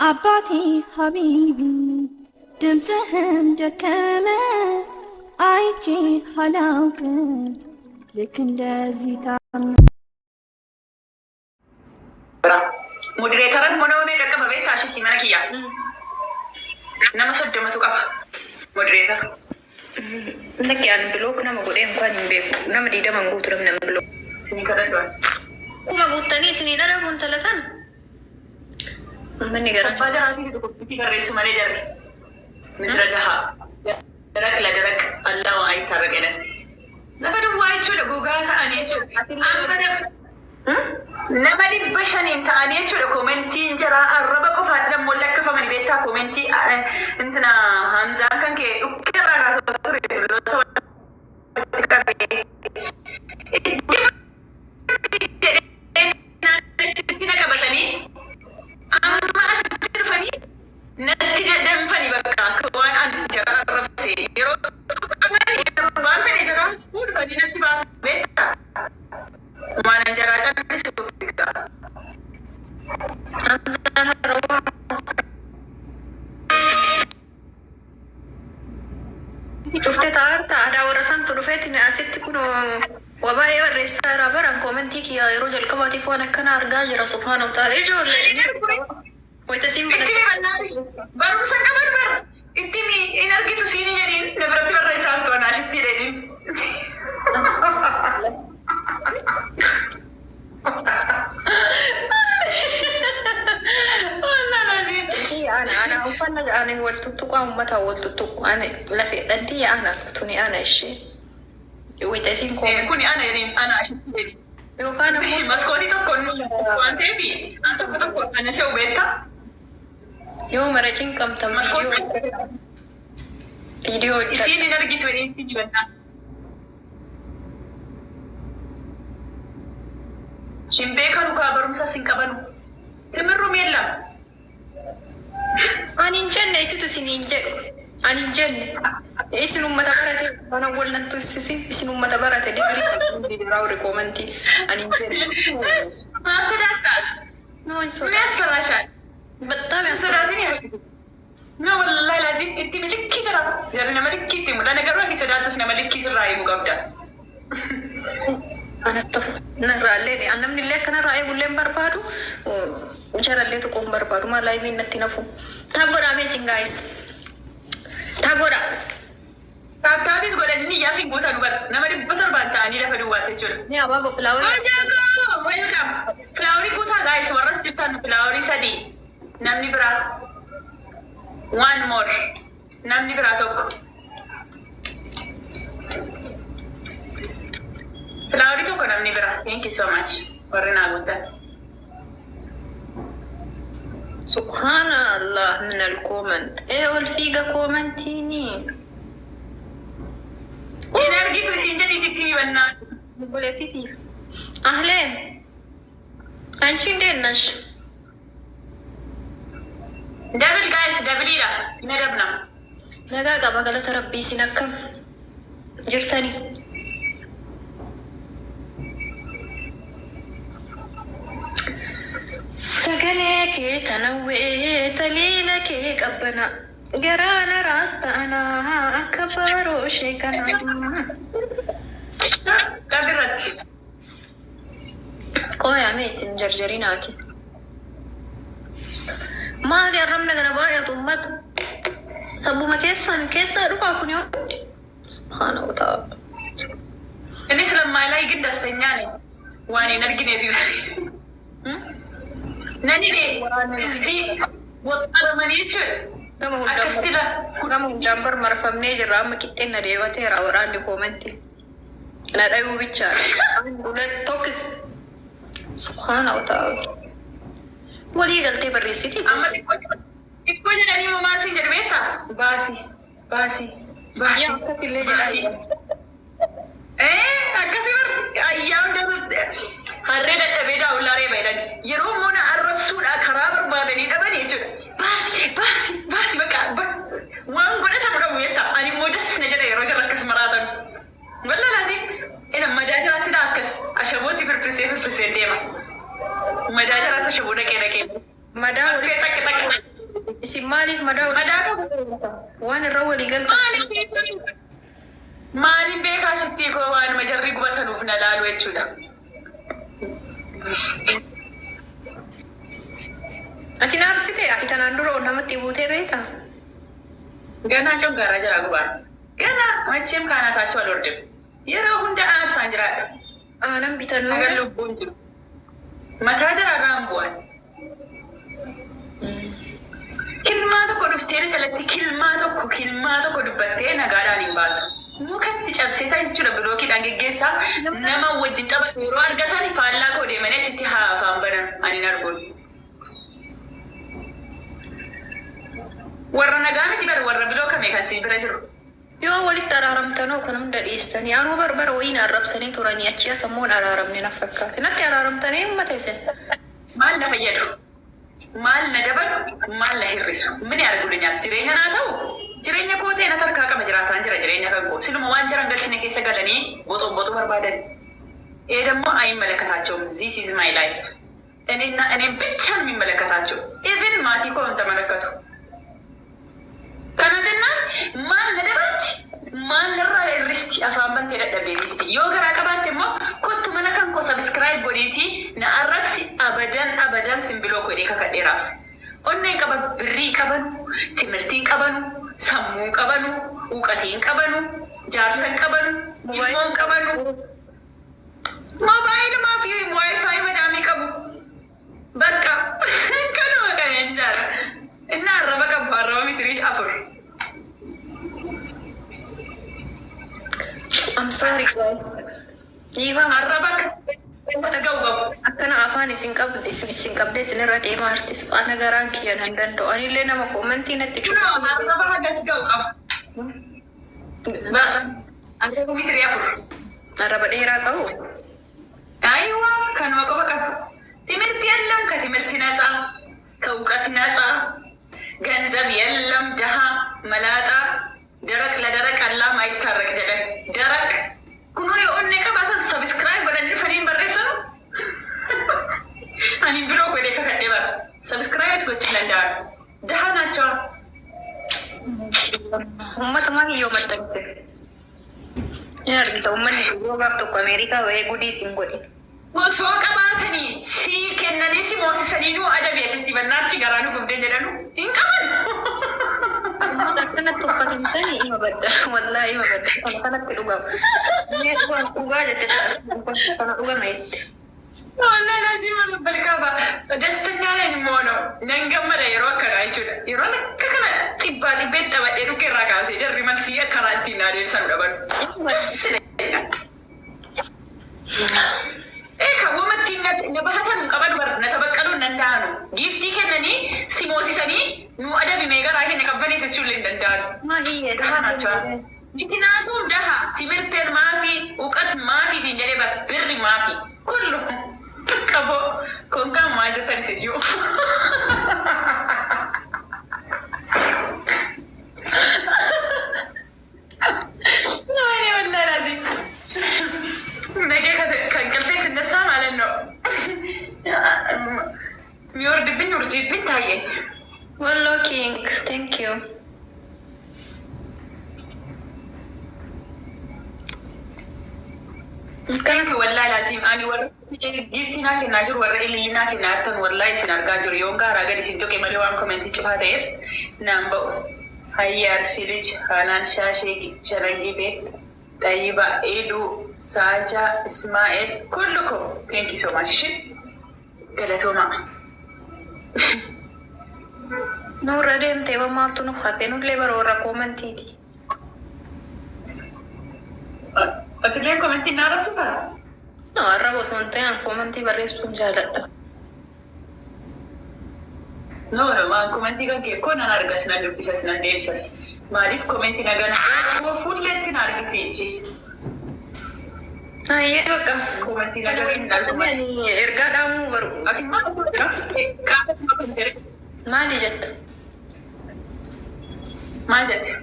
አባቴ ሀቢቢ ድምፅህን ደከመ አይቼ አላውቅም ልክ እንደዚህ ታም ሙዲሬተርን ሆነውኔ ደቀመ ቤት አሽቲ መነክያ ነመሰደመቱ ቀባ ሙዲሬተር እንደክ ያን ብሎክ ነመ ጎዴ እንኳን ቤኩ ነመ ዲደ መንጉቱ ነመ ብሎ ስኒ ከረዷል ኩመ ጉተኒ ስኒ ነረቡን ተለታን ምን ይገራ ባጃራቲ ዱኩቲ ገሬሱ ማኔ ጀሪ ምድረጋሃ ደረቅ ለደረቅ አላው አይታረቀነ ለበዱ ዋይቹ ለጉጋታ አኔቹ አመደ ነመዲ በሸኒን ታኔቹ ለኮሜንቲ እንጀራ አረበ ቆፋ ደሞ ለከፈመን ቤታ ኮሜንቲ እንትና ሀምዛ ከንከ ኡከራ ጋር ተሪ ለቶ شفت تعرت أنا ورسمت رفيت إن أسيت كنو وباي ورسالة برا كومنتي كي يا رجل كباتي فانا كنا أرجع سبحانه وتعالى إيجو ولا ويتسيم إنتي بناتي بروسا كمان بر إنتي مي إن أرجع تسيني يعني نبرتي بالرئيسان تو أنا شفتي لين أنا أفنى أنا ولتتوق أو متى ولتتوق أنا لا في أنتي أنا توني أنا الشيء ويتسين كوني أنا يعني أنا شفتي لين يو كان مسكوني تكون وأنت في أنت كتكون أنا سوي بيتا يو مرجين كم تم فيديو سيني نرجع توني إنتي بنات شنبيكا نكابر مساسين كبانو تمرو ميلا أنا إنجلنا يسيتو سيني إنجل أنا إنجلنا إيش نوم متبرته أنا ولا نتو سيسي إيش نوم متبرته دي راو ريكومنتي أنا إنجل ما صدقت نو إنسو ما أسفرشان بتتابع ما صدقتني لا والله لازم أنت ملكي ترى جرنا ملكي تيم لا نقدر نقول صدقت سنا ملكي سراي مقابدا أنا أتفق نرى اللي أنا من اللي كنا رأي بولين بربادو وجرى اللي تقوم بربادو ما لايفين نتنافو تابورا amazing guys تابورا تابيس قول إني ياسين بوتا نقول نمر بطل بانتاني لا فدوا تجول يا بابا فلاوري ويلكم فلاوري كوتا guys ورس سيرتان فلاوري سدي نمني برا one more نمني برا توك فلاوري توك نمني برا thank you so much ورنا قلت سبحان الله من الكومنت ايه والفيقة كومنتيني إنرجيتو سينجني تكتبي بنات بوليتيتي أهلين أنشين ديناش دبل guys دبل إيرا ندبنا نجا قبا قلت ربي سنكم جرتني سكنك تنوي تليلك قبنا قرانا راستا أنا أكبر شيكنا قبرت قوي ميسن جرجريناتي ما قرمنا قربا يا طمت سبو ما كيسا رفع كنيو سبحانه وتعالى إني سلام ما لا يقدر استناني واني نرجعني في ناني دي زي وطر منيشة كما هندامبر مرفمني جرا ما كتنا ديواتي راوران دي كومنتي أنا دايو بيتشار ولد توكس سبحانه وتعالى ولي قلتي بريسيتي أما إكو جناني ماما سينجر بيتا باسي يا كسي اللي جراسي أكسي بر أيام ده هرّد التبيدا ولا ريبا يرومونا الرسول أكرابر بادني دبني جد باسي بكا وان قلت أنا ويتا أنا موجس نجد رجل ركس مراتب ولا لازم إن مجاجرات تناكس أشبوتي في الفرسين ديما مجاجرات أشبونا كده مدام اسم مالك مداو وان الرول قلت مالي بيكا شتيكو وان مجري قبطن وفنا لالو يتشودا أتي نارسيتي أتي تناندرو نمتي بوتي بيتا gana con gara jara guba gana macem kana ta cho lorde yero hunda a sanjira nan bitan no ga lubunju mata jara rambuan kilma to ko duftere jalatti kilma to ko dubbatte na gara limbatu mukatti cabse ta jira bloki dange gesa nama wajin taba ro argatani falla ko de mene titti ha fambana ani nargol warra nagaami tibar warra biloo kame kan siin bira jiru yoo walitti araaramtanoo kanum dadhiistanii anuu barbara wayiin arrabsanii turanii achi sammuun araaramne na fakkaate natti araaramtanii ummata isen maal na fayyadu maal na dabalu maal na hir'isu min argudinyaaf jireenya naa ta'u jireenya koo ta'e na tarkaa qaba jiraataan jira jireenya kan koo siluma waan jiran galchine keessa galanii boxoo barbaadan dammoo አይመለከታቸውም this is my life እኔን ብቻ ነው የሚመለከታቸው ኢቭን ማቲ እኮ ተመለከቱ kanatena maal na dabatti maal narraa irristi afaan bantee dadhabee listi yoo garaa qabaatte immoo kottu mana kan koo subscribe godhiiti na arrabsi abadan simbiloo godhee kakadheeraaf onneen qaban birrii qabanu timirtiin qabanu sammuun qabanu uqatiin qabanu jaarsan qabanu ilmoon qabanu moobaayilumaa fi wifi madaamii qabu bakka kanuma qabeen jaara inna arraba qabu arraba mitirii afur I'm sorry guys. Iva arraba akkana afaan isin qabde isin irra deemaa artis ana garaan kiyya nan danda'u anillee nama koomentii natti cufa arraba hagas ga'u qabu bas arraba mitirii afur arraba dheeraa qabu አይዋ kanuma qofa qabu ትምህርት የለም ከትምህርት ነፃ ከእውቀት ነፃ ገንዘብ የለም ደሃ መላጣ ደረቅ ለደረቅ አላም አይታረቅ ደረቅ ኩኖ የኦኔ ቀባተን ሰብስክራይብ ወደን ፈሪን በሬሰ ነው አኒ ብሎ ወደ ከከደባ ሰብስክራይብ ስኮች ለንዳ ደሃ ናቸው ኡመት ማን ይወመጠንተ ያር ኡመት ይወጋብቶ አሜሪካ ወይ ጉዲ ሲንጎዲ ወሶ ቀባተኒ ሲ ከነኒ ሲ ሞሲሰኒኑ አደብ ያሽቲ በናርሲ ጋራኑ ጉብደ ጀደኑ ኢንቀበል kanatti uffatintani ima badda wallahi ima badda kanatti dhugaa jette kana dhugama jette wallahi lazima nabbalkaba destanya ላይ ሞኖ ነንገመረ የሮ አከራ ይችላል የሮ ለከከለ ጢቤት ጠበዴ ዱቄ ራካሴ ጀሪ መልሲ አከራንቲና ደብሰን ደበሉ ከወመቲነት ነባህተን ቀበዱ በር ነተበቀሉ ነንዳኑ ጊፍቲ ከነኒ ሲሞሲሰኒ ኑ አደብ ሜጋራ ከነ ከበኔ ሰቹል እንደንዳኑ ማሂ ምክንያቱም ደሃ ትምህርትን ማፊ እውቀት ማፊ ሲንጀሌ ብር ማፊ ኩሉ ቀቦ ኮንካ ማይተን ሲዩ የሚወርድብኝ ውርጅብኝ ታየኝ ወሎ ኪንግ ቴንክ ዩ Thank you wallahi lazim ani warra giftina kenna jiru warra ililina kenna artan wallahi isin argaa jiru yoon gaaraa gadi isin tokke malee waan komentii cufaa ta'eef naan ba'u hayyaar silij haanaan shaashee sharangibee xayyiba eeduu saajaa ismaa'eel kullukum thank you so much galatooma nurra deemtee maaltu nu hafe nullee bara warra koomentiiti Akhirnya komentin narap sih tak? No, arraba osoo hin ta'in komentii barreessuun jaaladha. No, waan komentii kan kee konan argas nan dubbisas nan deebisas. Maaliif komentii nagana fuulleetti na argite jechi. Ayyee bakka. Komentii nagana hin arguma. Ergaa dhaamuu baru. Ati maal osoo jira? Qaama kan tere. Maali jetta? Maal jette?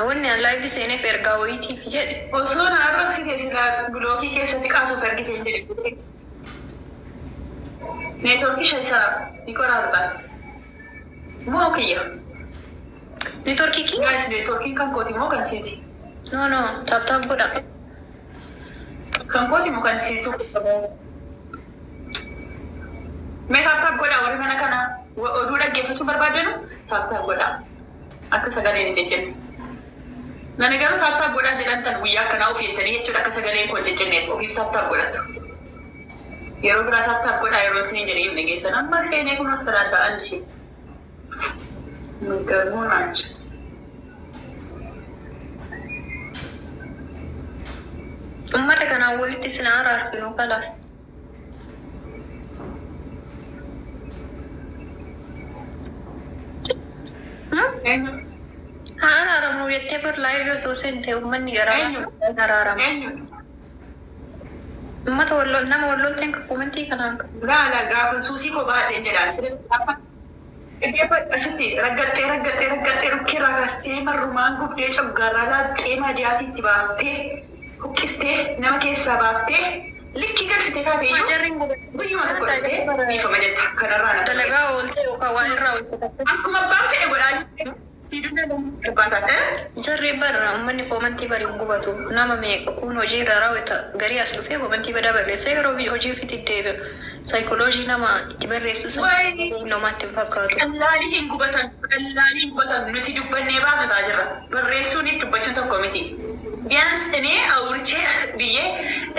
Wanni an laayifi seeneef ergaa wayiitiif jedhe. Osoo na arrabsite silaa bilookii keessatti qaatuuf ergite hin jedhe. Neetwoorkii shan isaa ni qoraata. موكية نتوركي كي guys networking kan kooti moo kan siiti no tap tap godha kan kooti moo kan siitu mee tap tap godha warri mana kana oduu dhaggeeffachuu barbaadanu tap tap godha akka sagaleen hin jejjenne nani garuu tap tap godha jedhan tan guyyaa akkanaa ofii jettanii jechuudha akka sagaleen koo jejjenneef ofiif tap tap godhattu yeroo biraa tap tap godha yeroo isin hin jedhee himne geessan amma seenee kun akka taasa'an ishee migarmuu naachu ummata kanaan walitti isin araarsinu kalaas haa araaramnu jettee bar laayivii osoo seente ummanni garaa araarama ummata wallol nama wallolteen kakkumantii kanaan laala gaafa suusii koo baadheen jedhaan sidas asitti raggaxxee rukkeerraa kaastee marrumaan gubdee coggaarraa laaxxee maadiyaatiitti baaftee huqqistee nama keessaa baaftee likki galchite kaateeyyuu guyyuma tokko dhuftee dhiifama jetta kanarraa na dalagaa oolte yookaan waan irraa hojjetatte akkuma abbaan fedhe godhaa jirte siiduna irbaataadha. Jarri barra ummanni koomantii bariin gubatu nama meeqa kun hojii irraa raawwata garii as dhufee koomantii badaa barreessee yeroo hojii ofiitti deebi'a. Saayikooloojii nama itti barreessu namaatti hin fakkaatu. Qallaalii hin gubatan nuti dubbannee baafataa jirra. Barreessuun dubbachuun tokko miti. Biyaans inni awurchee biyyee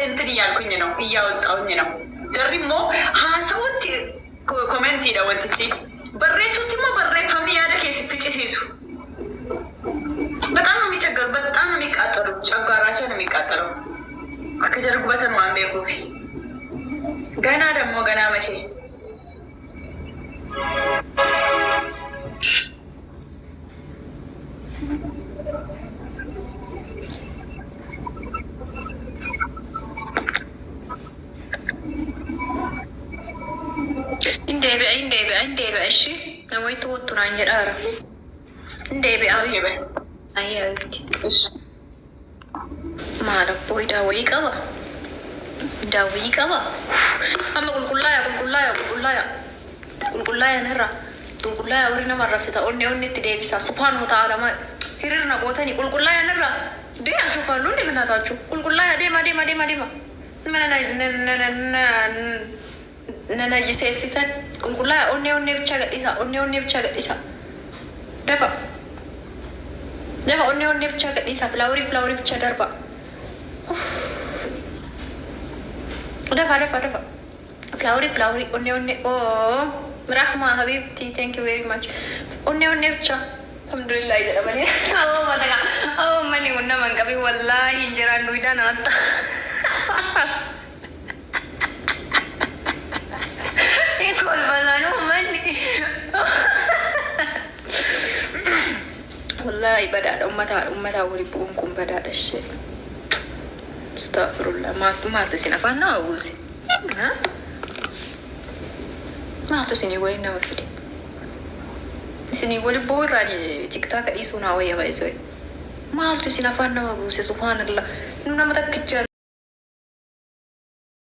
intin yaalkunya ነው እያወጣውኝ ነው ጀሪ ሞ ሀሳውት ኮሜንት ይዳ ወንትቺ በሬሱት ሞ በሬፋምሊ ያደ ከሲ ፍጭሲሱ በጣም ነው የሚቸገሩ በጣም ነው የሚቃጠሉ ጨጓራቸው ነው የሚቃጠለው አከጀርጉበተን ማንቤ ኮፊ ገና ደግሞ ገና መቼ Indeebi'a ishee namoota wottunaan jedhaara. Indeebi'a ayyaatti. Maala booyi daawwii qaba. Amma qulqullaaya nirra. Qulqullaaya warri nama rafsita onni itti deebisa. Subhaanahu ta'ala hiriirna gootanii qulqullaaya nirra. Deemaa shufaallu hundi binaataachuu. Qulqullaaya deema. Nana jiseessitan qulqullaa'aa onnee bichaa gadhiisa dafa onnee bichaa gadhiisa filaawurii bichaa darba dafa filaawurii onnee rahma habibti thank you very much onnee bichaa alhamdulillah jedhamanii mani nama hin qabin wallaahi hin jiraan duwidaan alatta wallahi badaadha ummataa wali bu'uun kun badaadha ishee astaghfirullah maaltu isin afaan nama buuse maaltu isinii waliin nama fide isinii wali bu'uu irraan tiktaaka dhiisuu naa wayya baay'isoo maaltu isin afaan nama buuse subhaanallah nu nama takkicha